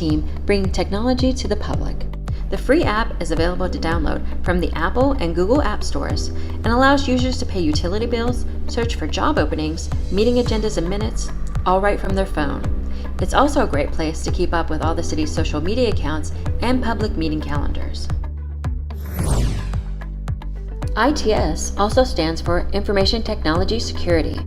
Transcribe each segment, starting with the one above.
team bringing technology to the public. The free app is available to download from the Apple and Google App Stores and allows users to pay utility bills, search for job openings, meeting agendas and minutes, all right from their phone. It's also a great place to keep up with all the city's social media accounts and public meeting calendars. ITS also stands for Information Technology Security,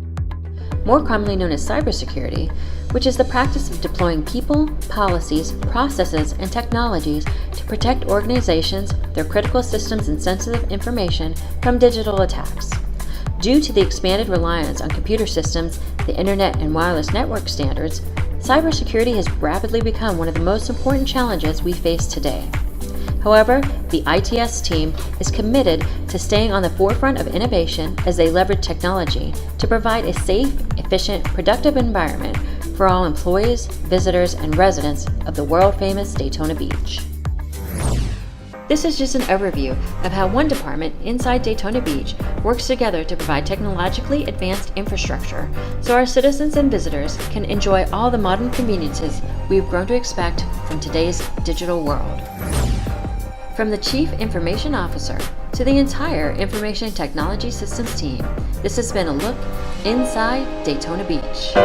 more commonly known as cybersecurity, which is the practice of deploying people, policies, processes, and technologies to protect organizations, their critical systems, and sensitive information from digital attacks. Due to the expanded reliance on computer systems, the internet, and wireless network standards, cybersecurity has rapidly become one of the most important challenges we face today. However, the ITS team is committed to staying on the forefront of innovation as they leverage technology to provide a safe, efficient, productive environment for all employees, visitors, and residents of the world-famous Daytona Beach. This is just an overview of how one department inside Daytona Beach works together to provide technologically advanced infrastructure so our citizens and visitors can enjoy all the modern conveniences we've grown to expect from today's digital world. From the Chief Information Officer to the entire Information Technology Systems team, this has been a look inside Daytona Beach.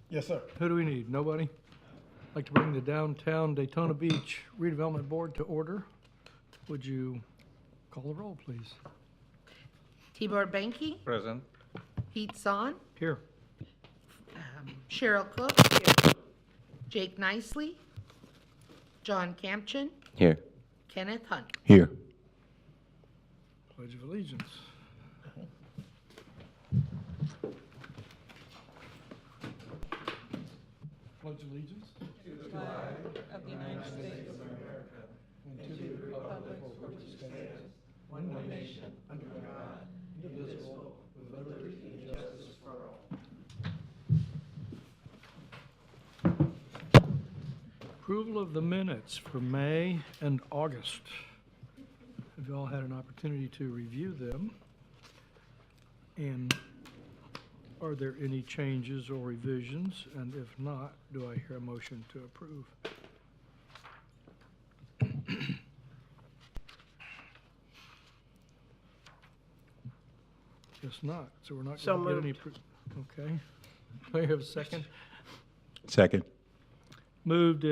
Yes, sir. Who do we need? Nobody? I'd like to bring the downtown Daytona Beach Redevelopment Board to order. Would you call the roll, please? Tibor Banky, Present. Pete Son, Here. Cheryl Cook, Jake Nicely, John Campchin, Here. Kenneth Hunt. Here. Pledge of Allegiance. Pledge allegiance. Of the United States of America and to the republic for which it stands, one nation, under God, indivisible, with liberty and justice for all. Approval of the minutes for May and August. Have you all had an opportunity to review them? And are there any changes or revisions? And if not, do I hear a motion to approve? Guess not, so we're not So going to get any. Okay. Do I have a second? Second. Moved,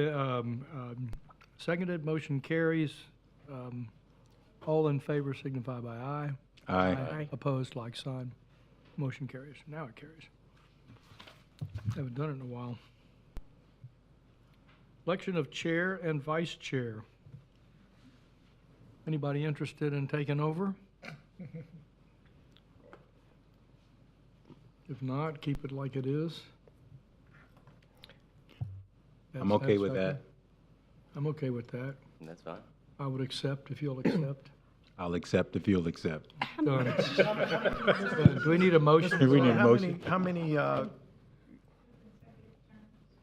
seconded, motion carries. All in favor signify by aye. Aye. Opposed, like sign. Motion carries. Now it carries. Haven't done it in a while. Election of chair and vice chair. Anybody interested in taking over? If not, keep it like it is. I'm okay with that. I'm okay with that. That's fine. I would accept if you'll accept. I'll accept if you'll accept. Done. Do we need a motion? We need a How motion. many,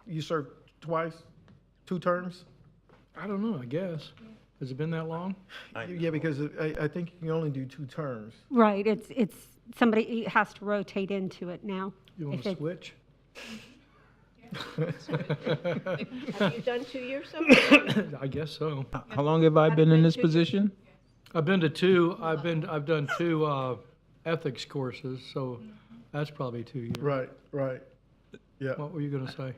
you served twice, 2 terms? I don't know, I guess. Has it been that long? Yeah, because I think you can only do 2 terms. Right, it's, somebody has to rotate into it now. You want If to it- switch? Have you done 2 years so? I guess so. How long have I been in this position? I've been to 2, I've done 2 ethics courses, so that's probably 2 years. Right. Yeah. What were you gonna say?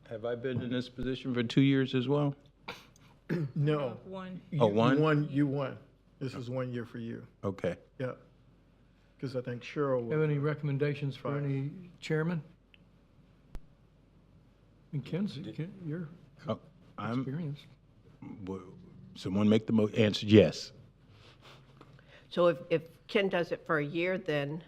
Have I been in this position for 2 years as well? No. One. Oh, one? You won. This is 1 year for you. Okay. Yeah. Because I think Cheryl Have was. any recommendations for 5. any chairman? And you're Oh, I'm, experienced. someone make the answer yes. So if Ken does it for a year then,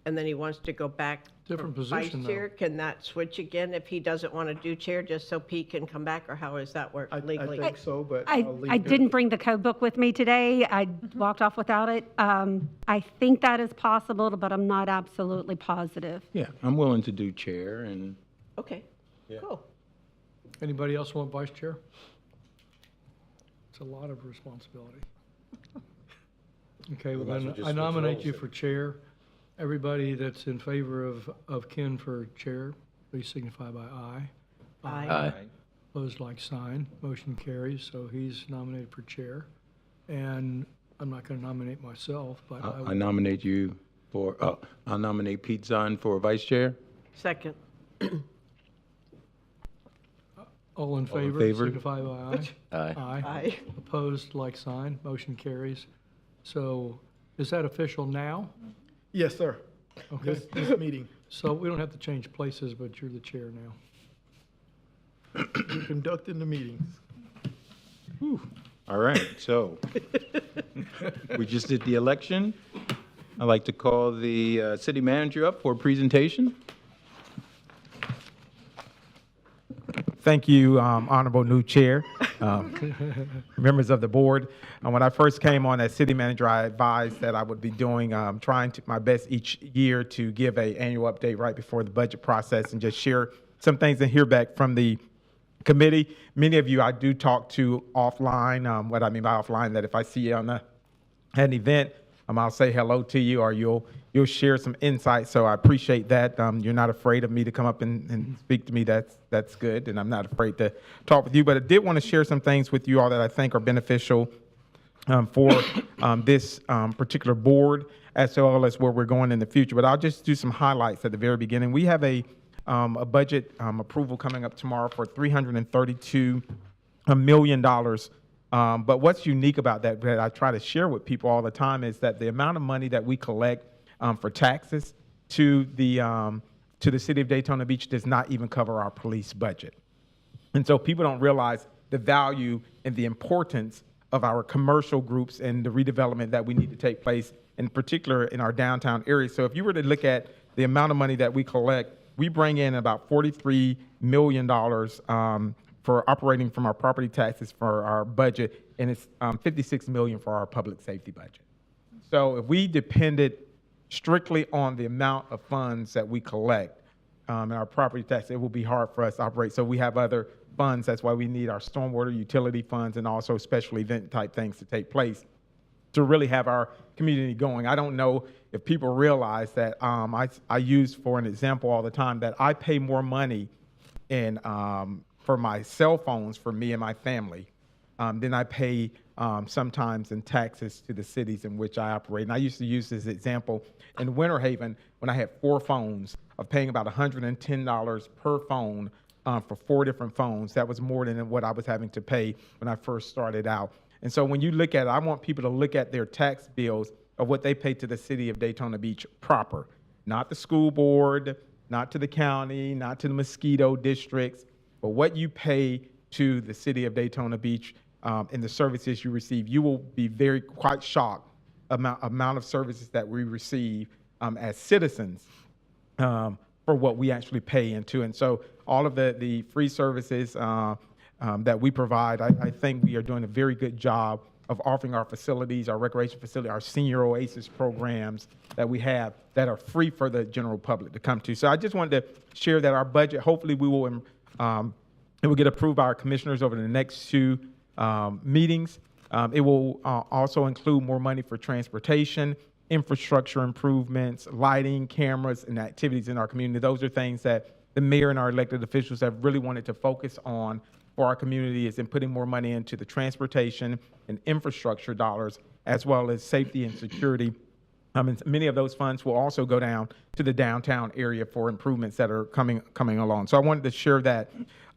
and then he wants to go back for Different vice position, though. chair, can that switch again if he doesn't want to do chair, just so Pete can come back, or how does that work I legally? think so, but I, I'll leave I it. didn't bring the code book with me today. I walked off without it. I think that is possible, but I'm not absolutely positive. Yeah, I'm willing to do chair and Okay, cool. Anybody else want vice chair? It's a lot of responsibility. Okay, well might as well then just I switch nominate roles you then. for chair. Everybody that's in favor of Ken for chair, please signify by aye. Aye. Opposed, like sign. Motion carries, so he's nominated for chair. And I'm not going to nominate myself, but I nominate you for, I'll nominate Pete Zahn for vice chair. Second. all in in favor, favor? signify by aye. Aye. Aye. Opposed, like sign. Motion carries. So is that official now? Yes, sir. Okay. This meeting. So we don't have to change places, but you're the chair now. Conducting the meetings. All right, so we just did the election. I'd like to call the city manager up for a presentation. Thank you, Honorable New Chair, members of the board. When I first came on as city manager, I advised that I would be doing, trying my best each year to give an annual update right before the budget process and just share some things and hear back from the committee. Many of you I do talk to offline. What I mean by offline, that if I see you on an event, I'll say hello to you, or you'll share some insight. So I appreciate that. You're not afraid of me to come up and speak to me. That's good, and I'm not afraid to talk with you. But I did want to share some things with you all that I think are beneficial for this particular board, as well as where we're going in the future. But I'll just do some highlights at the very beginning. We have a a budget approval coming up tomorrow for $332 million. But what's unique about that I try to share with people all the time is that the amount of money that we collect for taxes to the city of Daytona Beach does not even cover our police budget. And so people don't realize the value and the importance of our commercial groups and the redevelopment that we need to take place, in particular in our downtown area. So if you were to look at the amount of money that we collect, we bring in about $43 million for operating from our property taxes for our budget, and it's $56 million for our public safety budget. So if we depended strictly on the amount of funds that we collect in our property tax, it will be hard for us to operate. So we have other funds. That's why we need our stormwater utility funds and also special event type things to take place to really have our community going. I don't know if people realize that I use for an example all the time that I pay more money in for my cell phones for me and my family than I pay sometimes in taxes to the cities in which I operate. And I used to use this example in Winter Haven when I had 4 phones of paying about $110 per phone for 4 different phones. That was more than what I was having to pay when I first started out. And so when you look at it, I want people to look at their tax bills of what they pay to the city of Daytona Beach proper, not the school board, not to the county, not to the mosquito districts, but what you pay to the city of Daytona Beach and the services you receive. You will be quite shocked amount of services that we receive as citizens for what we actually pay into. And so all of the free services that we provide, I think we are doing a very good job of offering our facilities, our recreation facility, our senior Oasis programs that we have that are free for the general public to come to. So I just wanted to share that our budget, hopefully it will get approved by our commissioners over the next 2 meetings. It will also include more money for transportation, infrastructure improvements, lighting, cameras, and activities in our community. Those are things that the mayor and our elected officials have really wanted to focus on for our community, is in putting more money into the transportation and infrastructure dollars, as well as safety and security. And many of those funds will also go down to the downtown area for improvements that are coming along. So I wanted to share that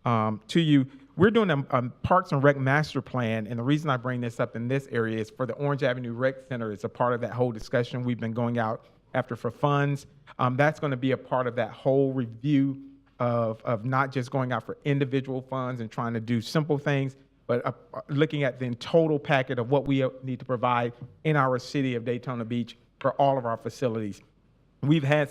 to you. We're doing a Parks and Rec master plan, and the reason I bring this up in this area is for the Orange Avenue Rec Center is a part of that whole discussion we've been going out after for funds. That's going to be a part of that whole review of not just going out for individual funds and trying to do simple things, but looking at the total packet of what we need to provide in our city of Daytona Beach for all of our facilities. We've had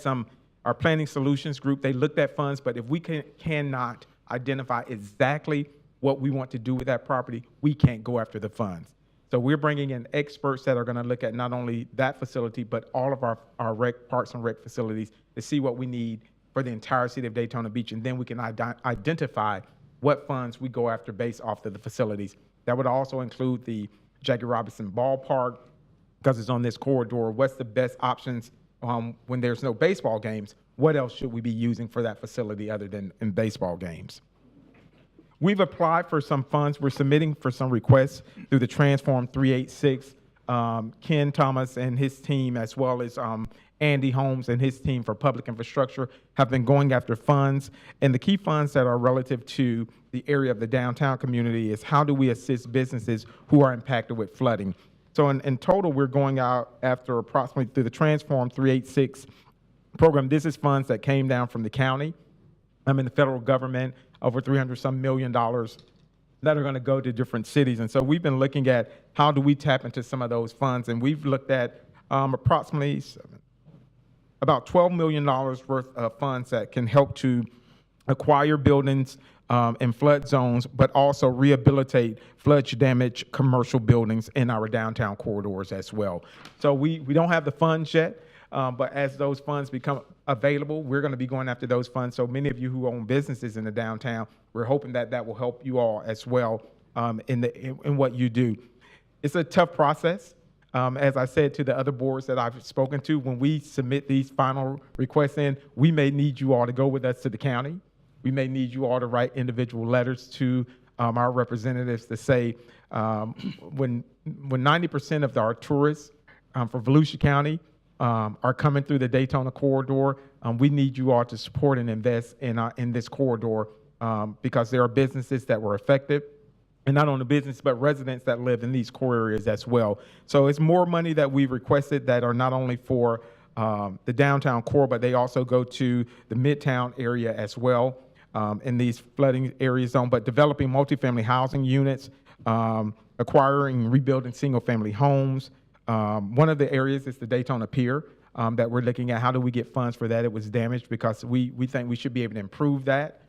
our planning solutions group, they looked at funds, but if we cannot identify exactly what we want to do with that property, we can't go after the funds. So we're bringing in experts that are going to look at not only that facility, but all of our parks and rec facilities to see what we need for the entire city of Daytona Beach, and then we can identify what funds we go after based off of the facilities. That would also include the Jackie Robinson Ballpark, because it's on this corridor. What's the best options when there's no baseball games? What else should we be using for that facility other than in baseball games? We've applied for some funds. We're submitting for some requests through the Transform 386. Ken Thomas and his team, as well as Andy Holmes and his team for public infrastructure, have been going after funds. And the key funds that are relative to the area of the downtown community is how do we assist businesses who are impacted with flooding. So in total, we're going out after approximately through the Transform 386 program. This is funds that came down from the county, in the federal government, over $300 million that are going to go to different cities. And so we've been looking at how do we tap into some of those funds. And we've looked at approximately about $12 million worth of funds that can help to acquire buildings in flood zones, but also rehabilitate flood-damaged commercial buildings in our downtown corridors as well. So we don't have the funds yet, but as those funds become available, we're going to be going after those funds. So many of you who own businesses in the downtown, we're hoping that that will help you all as well in what you do. It's a tough process. As I said to the other boards that I've spoken to, when we submit these final requests in, we may need you all to go with us to the county. We may need you all to write individual letters to our representatives to say, when 90% of our tourists for Volusia County are coming through the Daytona corridor, we need you all to support and invest in this corridor because there are businesses that were affected, and not only business, but residents that live in these core areas as well. So it's more money that we've requested that are not only for the downtown core, but they also go to the Midtown area as well in these flooding area zone, but developing multifamily housing units, acquiring and rebuilding single-family homes. One of the areas is the Daytona Pier that we're looking at. How do we get funds for that? It was damaged because we think we should be able to improve that.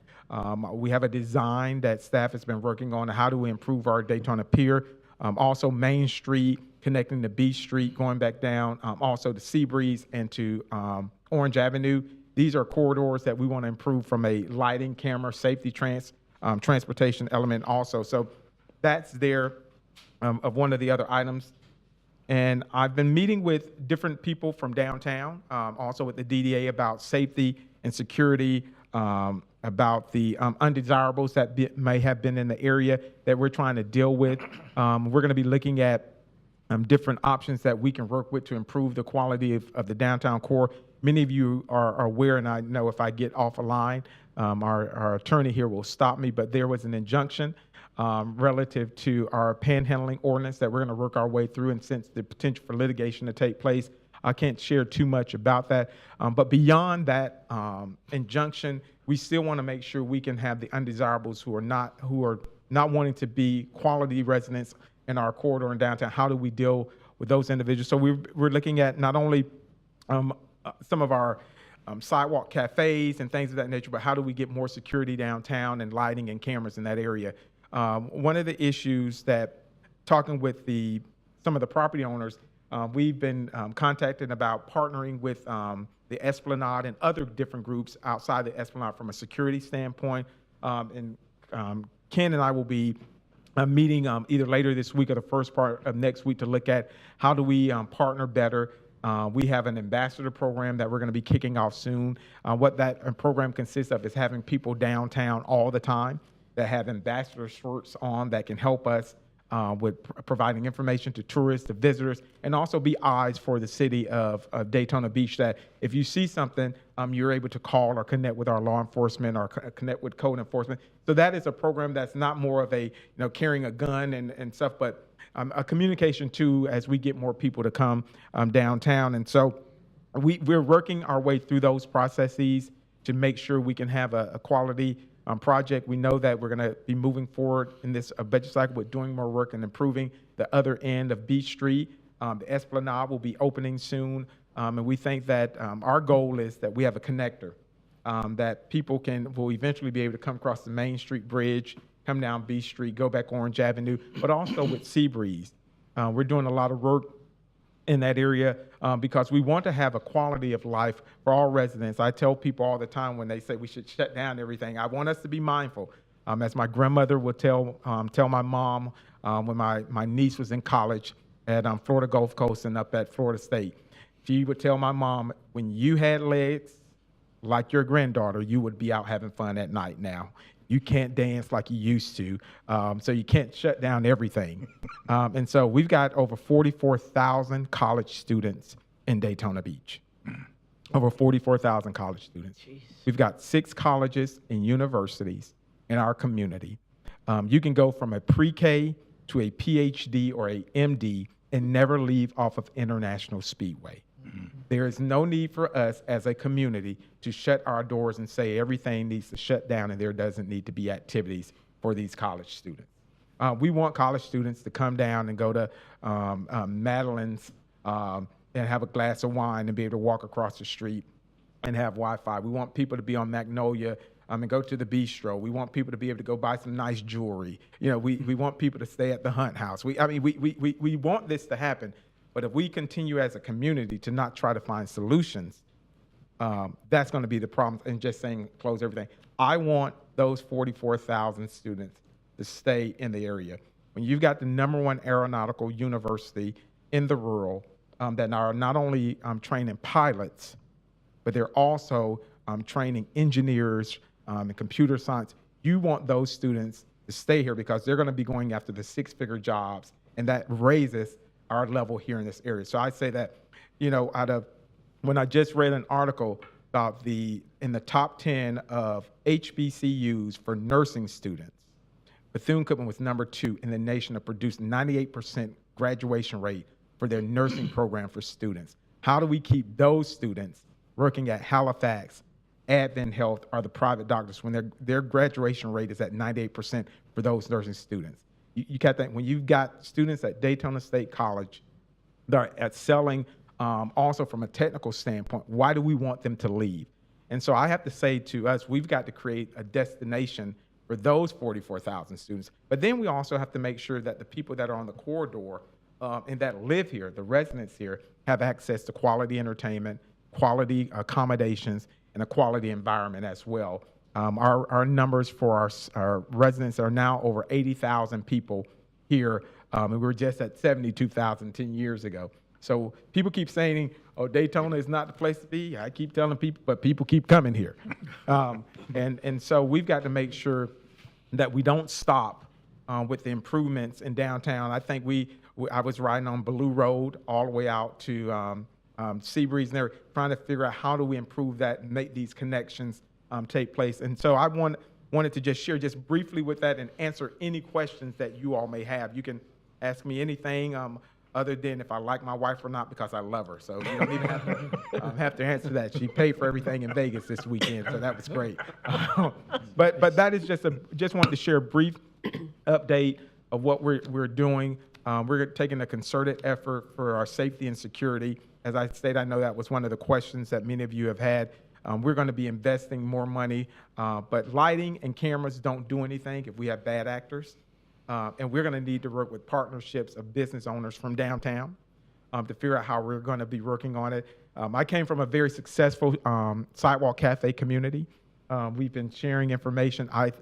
We have a design that staff has been working on. How do we improve our Daytona Pier? Also Main Street, connecting to B Street, going back down, also to Seabreeze and to Orange Avenue. These are corridors that we want to improve from a lighting, camera, safety, transportation element also. So that's there of one of the other items. And I've been meeting with different people from downtown, also with the DDA about safety and security, about the undesirables that may have been in the area that we're trying to deal with. We're going to be looking at different options that we can work with to improve the quality of the downtown core. Many of you are aware, and I know if I get off a line, our attorney here will stop me, but there was an injunction relative to our panhandling ordinance that we're going to work our way through, and since the potential for litigation to take place, I can't share too much about that. But beyond that injunction, we still want to make sure we can have the undesirables who are not wanting to be quality residents in our corridor in downtown. How do we deal with those individuals? So we're looking at not only some of our sidewalk cafes and things of that nature, but how do we get more security downtown and lighting and cameras in that area? One of the issues that, talking with some of the property owners, we've been contacted about partnering with the Esplanade and other different groups outside the Esplanade from a security standpoint. And Ken and I will be meeting either later this week or the first part of next week to look at how do we partner better. We have an ambassador program that we're going to be kicking off soon. What that program consists of is having people downtown all the time that have ambassador shirts on that can help us with providing information to tourists, to visitors, and also be eyes for the city of Daytona Beach, that if you see something, you're able to call or connect with our law enforcement or connect with code enforcement. So that is a program that's not more of a, carrying a gun and stuff, but a communication too as we get more people to come downtown. And so we're working our way through those processes to make sure we can have a quality project. We know that we're going to be moving forward in this budget cycle with doing more work and improving the other end of Beach Street. The Esplanade will be opening soon, and we think that our goal is that we have a connector that people will eventually be able to come across the Main Street Bridge, come down Beach Street, go back Orange Avenue, but also with Seabreeze. We're doing a lot of work in that area because we want to have a quality of life for all residents. I tell people all the time when they say we should shut down everything, I want us to be mindful. As my grandmother would tell my mom when my niece was in college at Florida Gulf Coast and up at Florida State, she would tell my mom, when you had legs like your granddaughter, you would be out having fun at night now. You can't dance like you used to, so you can't shut down everything. And so we've got over 44,000 college students in Daytona Beach. Over 44,000 college students. Jeez. We've got 6 colleges and universities in our community. You can go from a pre-K to a PhD or a MD and never leave off of International Speedway. There is no need for us as a community to shut our doors and say everything needs to shut down and there doesn't need to be activities for these college students. We want college students to come down and go to Madeline's and have a glass of wine and be able to walk across the street and have Wi-Fi. We want people to be on Magnolia and go to the bistro. We want people to be able to go buy some nice jewelry. We want people to stay at the Hunt House. We want this to happen. But if we continue as a community to not try to find solutions, that's going to be the problem. And just saying close everything. I want those 44,000 students to stay in the area. When you've got the #1 aeronautical university in the rural that are not only training pilots, but they're also training engineers and computer science, you want those students to stay here because they're going to be going after the 6-figure jobs, and that raises our level here in this area. So I say that, out of when I just read an article about in the top 10 of HBCUs for nursing students, Bethune-Cookman was number 2 in the nation to produce 98% graduation rate for their nursing program for students. How do we keep those students working at Halifax, Advent Health, or the private doctors when their graduation rate is at 98% for those nursing students? You got that when you've got students at Daytona State College that are excelling also from a technical standpoint, why do we want them to leave? And so I have to say to us, we've got to create a destination for those 44,000 students. But then we also have to make sure that the people that are on the corridor and that live here, the residents here, have access to quality entertainment, quality accommodations, and a quality environment as well. Our numbers for our residents are now over 80,000 people here, and we were just at 72,000 10 years ago. So people keep saying, oh, Daytona is not the place to be. I keep telling people, but people keep coming here. And so we've got to make sure that we don't stop with the improvements in downtown. I think I was riding on Blue Road all the way out to Seabreeze and there, trying to figure out how do we improve that and make these connections take place. And so I wanted to just share just briefly with that and answer any questions that you all may have. You can ask me anything other than if I like my wife or not, because I love her. So you don't even have to answer that. She paid for everything in Vegas this weekend, so that was great. But that is just wanted to share a brief update of what we're doing. We're taking a concerted effort for our safety and security. As I stated, I know that was one of the questions that many of you have had. We're going to be investing more money, but lighting and cameras don't do anything if we have bad actors. And we're going to need to work with partnerships of business owners from downtown to figure out how we're going to be working on it. I came from a very successful sidewalk cafe community. We've been sharing information. At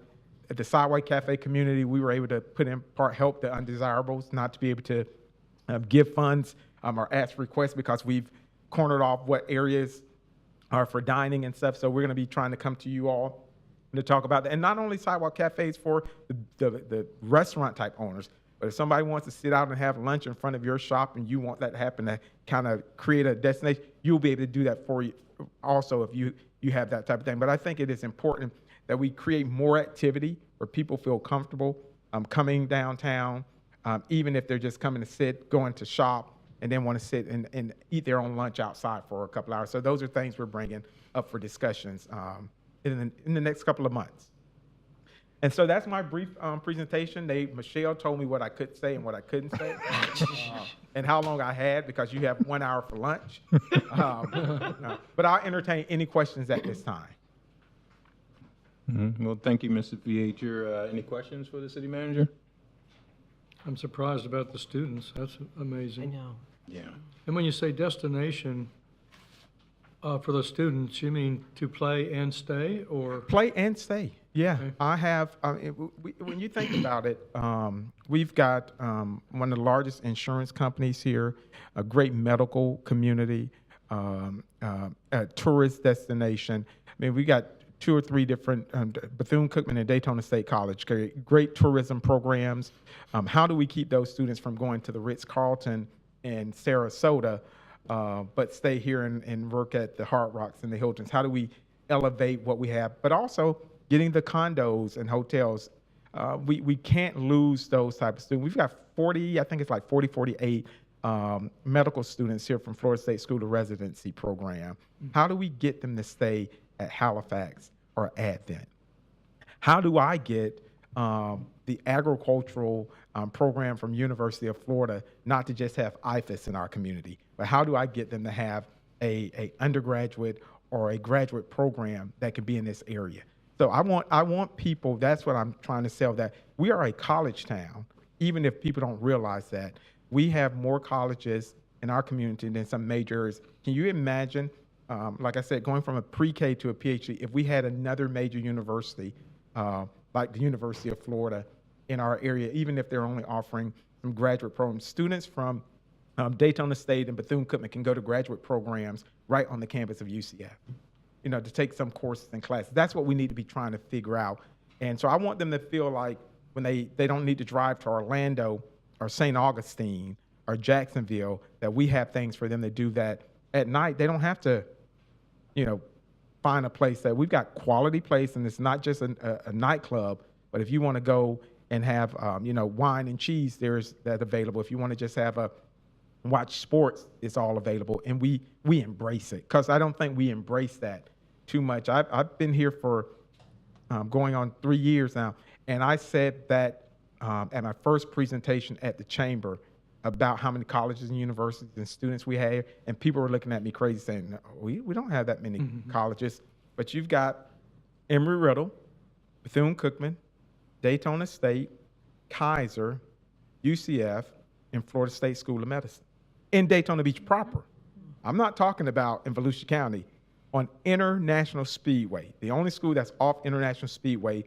the sidewalk cafe community, we were able to put in part help the undesirables not to be able to give funds or ask requests because we've cornered off what areas are for dining and stuff. So we're going to be trying to come to you all to talk about that. And not only sidewalk cafes for the restaurant type owners, but if somebody wants to sit out and have lunch in front of your shop and you want that to happen to kind of create a destination, you'll be able to do that for you also if you have that type of thing. But I think it is important that we create more activity where people feel comfortable coming downtown, even if they're just coming to sit, going to shop, and then want to sit and eat their own lunch outside for a couple hours. So those are things we're bringing up for discussions in the next couple of months. And so that's my brief presentation. Michelle told me what I could say and what I couldn't say, and how long I had, because you have 1 hour for lunch. But I'll entertain any questions at this time. Mm-hmm. Well, thank you, Mr. Viator. Any questions for the city manager? I'm surprised about the students. That's amazing. I know. Yeah. And when you say destination for the students, you mean to play and stay, or? Play and stay. Yeah, Okay. I have. When you think about it, we've got one of the largest insurance companies here, a great medical community, a tourist destination. I mean, we got 2 or 3 different Bethune-Cookman and Daytona State College, great tourism programs. How do we keep those students from going to the Ritz-Carlton in Sarasota, but stay here and work at the Hard Rocks and the Hiltons? How do we elevate what we have? But also getting the condos and hotels. We can't lose those type of students. We've got 48 medical students here from Florida State School of Residency program. How do we get them to stay at Halifax or Advent? How do I get the agricultural program from University of Florida not to just have IFAS in our community, but how do I get them to have a undergraduate or a graduate program that can be in this area? So I want people, that's what I'm trying to sell, that we are a college town, even if people don't realize that. We have more colleges in our community than some major areas. Can you imagine, like I said, going from a pre-K to a PhD, if we had another major university, like the University of Florida in our area, even if they're only offering some graduate programs? Students from Daytona State and Bethune-Cookman can go to graduate programs right on the campus of UCF, to take some courses and classes. That's what we need to be trying to figure out. And so I want them to feel like when they don't need to drive to Orlando or St. Augustine or Jacksonville, that we have things for them to do that at night, they don't have to, find a place that we've got quality place, and it's not just a nightclub, but if you want to go and have, wine and cheese, there's that available. If you want to just watch sports, it's all available, and we embrace it, because I don't think we embrace that too much. I've been here for going on 3 years now, and I said that at my first presentation at the chamber about how many colleges and universities and students we have, and people were looking at me crazy saying, no, we don't have that many colleges, but you've got Embry-Riddle, Bethune-Cookman, Daytona State, Kaiser, UCF, and Florida State School of Medicine in Daytona Beach proper. I'm not talking about in Volusia County, on International Speedway. The only school that's off International Speedway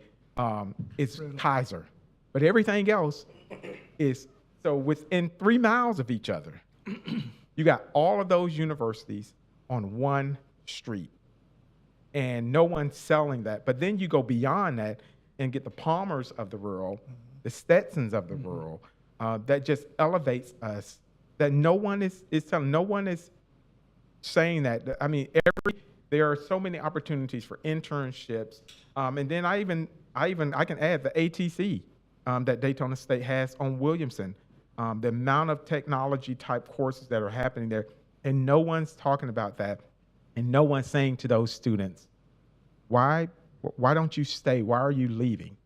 is Kaiser, but everything else is, so within 3 miles of each other, you got all of those universities on one street, and no one's selling that. But then you go beyond that and get the Palmers of the world, the Stetsons of the world, that just elevates us, that no one is telling, no one is saying that. I mean, there are so many opportunities for internships, and then I can add the ATC that Daytona State has on Williamson, the amount of technology type courses that are happening there, and no one's talking about that, and no one's saying to those students, why don't you stay? Why are you leaving?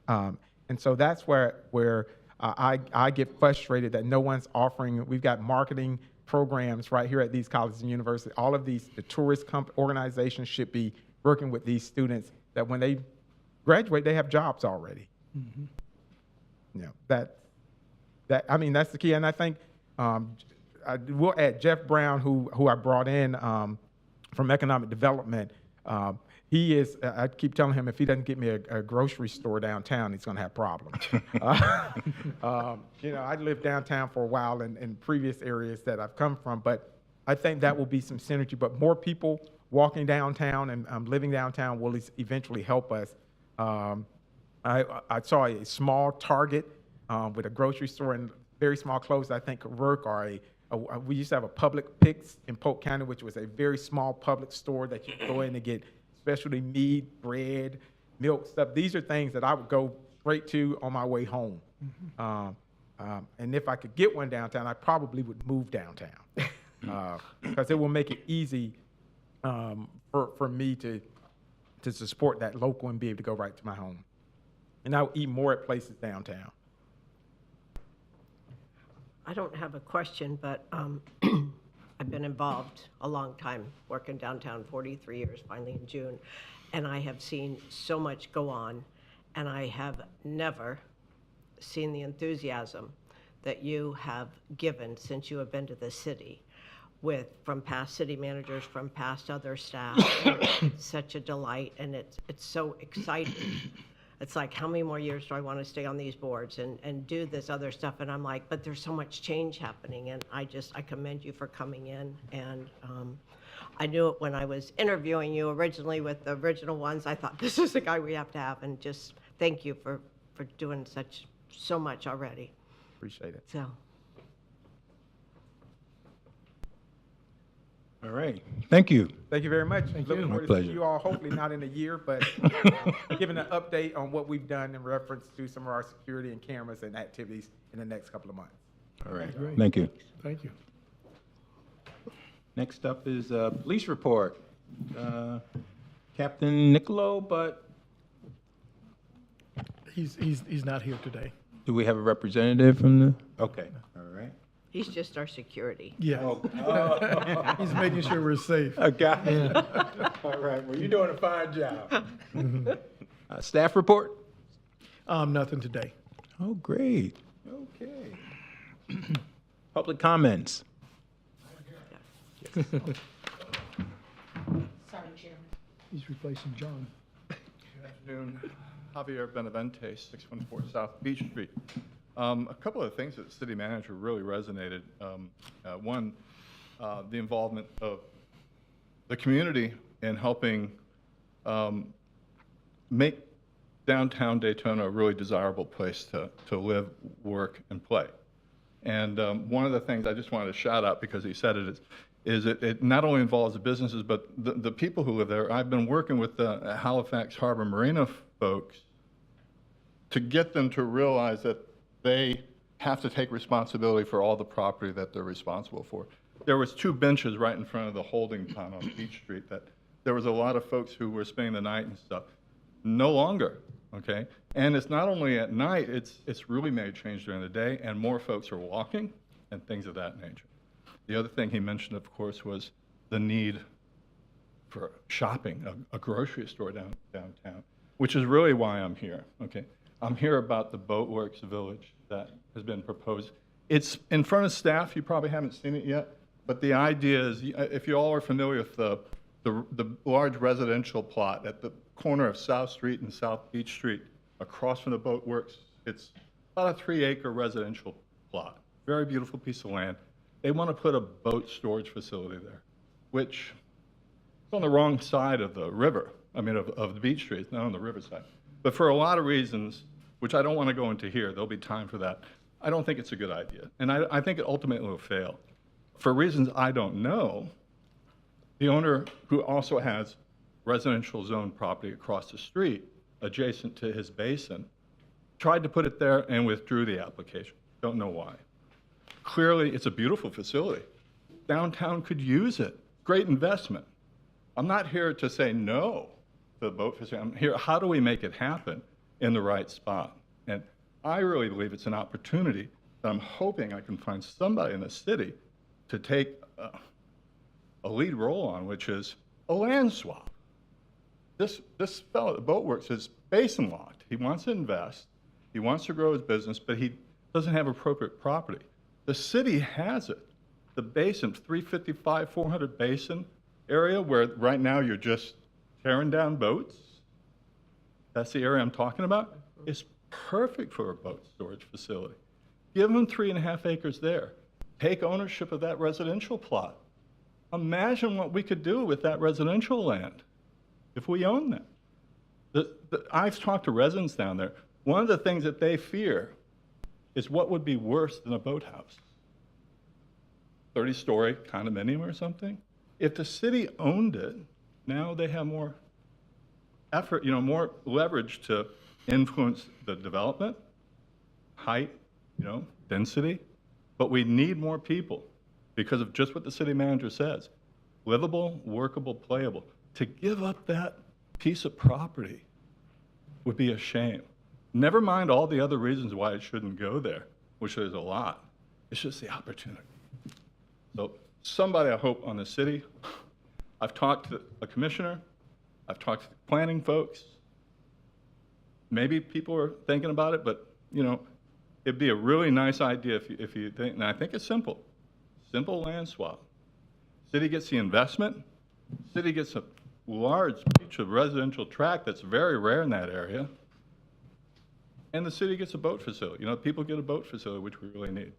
And so that's where I get frustrated that no one's offering. We've got marketing programs right here at these colleges and universities. All of the tourist organizations should be working with these students, that when they graduate, they have jobs already. That's the key. And I think we'll add Jeff Brown, who I brought in from economic development. He is, I keep telling him, if he doesn't get me a grocery store downtown, he's going to have problems. I lived downtown for a while in previous areas that I've come from, but I think that will be some synergy. But more people walking downtown and living downtown will eventually help us. I saw a small Target with a grocery store and very small clothes, I think, could work, or we used to have a Publix Picks in Polk County, which was a very small public store that you could go in and get specialty meat, bread, milk, stuff. These are things that I would go straight to on my way home. And if I could get one downtown, I probably would move downtown, because it will make it easy for me to support that local and be able to go right to my home. And I would eat more at places downtown. I don't have a question, but I've been involved a long time, working downtown, 43 years, finally in June, and I have seen so much go on, and I have never seen the enthusiasm that you have given since you have been to the city, from past city managers, from past other staff. It's such a delight, and it's so exciting. It's like, how many more years do I want to stay on these boards and do this other stuff? And I'm like, but there's so much change happening, and I commend you for coming in. And I knew it when I was interviewing you originally with the original ones. I thought, this is the guy we have to have, and just thank you for doing so much already. Appreciate it. So. All right. Thank you. Thank you very much. Looking forward to pleasure. seeing you all, hopefully not in a year, but giving an update on what we've done in reference to some of our security and cameras and activities in the next couple of months. All right. Great. Thank you. Thank you. Next up is police report. Captain Niccolo, but He's not here today. do we have a representative from the? Okay. All right. He's just our security. Yeah. He's making sure we're safe. I got it. All right. Well, you're doing a fine job. Staff report? Nothing today. Oh, great. Okay. Public comments? Sorry, Chairman. He's replacing John. Good afternoon. Javier Benavente, 614 South Beach Street. A couple of things that the city manager really resonated. One, the involvement of the community in helping make downtown Daytona a really desirable place to live, work, and play. And one of the things I just wanted to shout out, because he said it, is it not only involves the businesses, but the people who live there. I've been working with the Halifax Harbor Marina folks to get them to realize that they have to take responsibility for all the property that they're responsible for. There was 2 benches right in front of the holding pond on Beach Street that there was a lot of folks who were spending the night and stuff. No longer, okay? And it's not only at night, it's really made a change during the day, and more folks are walking and things of that nature. The other thing he mentioned, of course, was the need for shopping, a grocery store downtown, which is really why I'm here, okay? I'm here about the Boatworks Village that has been proposed. It's in front of staff. You probably haven't seen it yet, but the idea is, if you all are familiar with the large residential plot at the corner of South Street and South Beach Street, across from the Boatworks, it's about a 3-acre residential plot. Very beautiful piece of land. They want to put a boat storage facility there, which is on the wrong side of the river. I mean, of the Beach Street, not on the riverside. But for a lot of reasons, which I don't want to go into here, there'll be time for that, I don't think it's a good idea. And I think it ultimately will fail. For reasons I don't know, the owner, who also has residential zone property across the street, adjacent to his basin, tried to put it there and withdrew the application. Don't know why. Clearly, it's a beautiful facility. Downtown could use it. Great investment. I'm not here to say no to the boat facility. I'm here, how do we make it happen in the right spot? And I really believe it's an opportunity that I'm hoping I can find somebody in the city to take a lead role on, which is a land swap. This fellow at Boatworks is basin locked. He wants to invest. He wants to grow his business, but he doesn't have appropriate property. The city has it. The basin, 355, 400 basin area, where right now you're just tearing down boats. That's the area I'm talking about. It's perfect for a boat storage facility. Give them 3.5 acres there. Take ownership of that residential plot. Imagine what we could do with that residential land if we own that. I've talked to residents down there. One of the things that they fear is what would be worse than a boathouse. 30-story condominium or something. If the city owned it, now they have more effort, more leverage to influence the development, height, density. But we need more people because of just what the city manager says. Livable, workable, playable. To give up that piece of property would be a shame. Never mind all the other reasons why it shouldn't go there, which there's a lot. It's just the opportunity. So somebody, I hope, on the city. I've talked to a commissioner. I've talked to the planning folks. Maybe people are thinking about it, but, it'd be a really nice idea if you think, and I think it's simple. Simple land swap. City gets the investment. City gets a large piece of residential tract that's very rare in that area. And the city gets a boat facility. People get a boat facility, which we really need.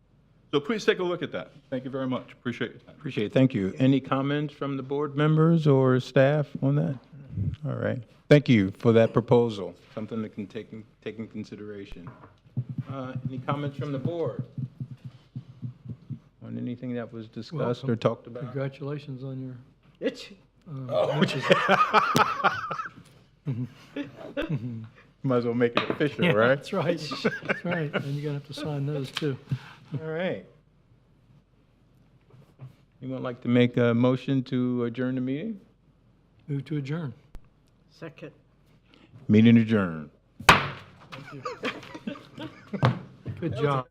So please take a look at that. Thank you very much. Appreciate your time. Appreciate it. Thank you. Any comments from the board members or staff on that? All right. Thank you for that proposal. Something that can take in consideration. Any comments from the board on anything that was discussed or talked about? Congratulations on your, It's, which is, Might as well make it official, yeah, right? that's right, that's right, and you're gonna have to sign those too. All right. Anyone like to make a motion to adjourn the meeting? Move to adjourn. second. Meeting adjourned. Good job.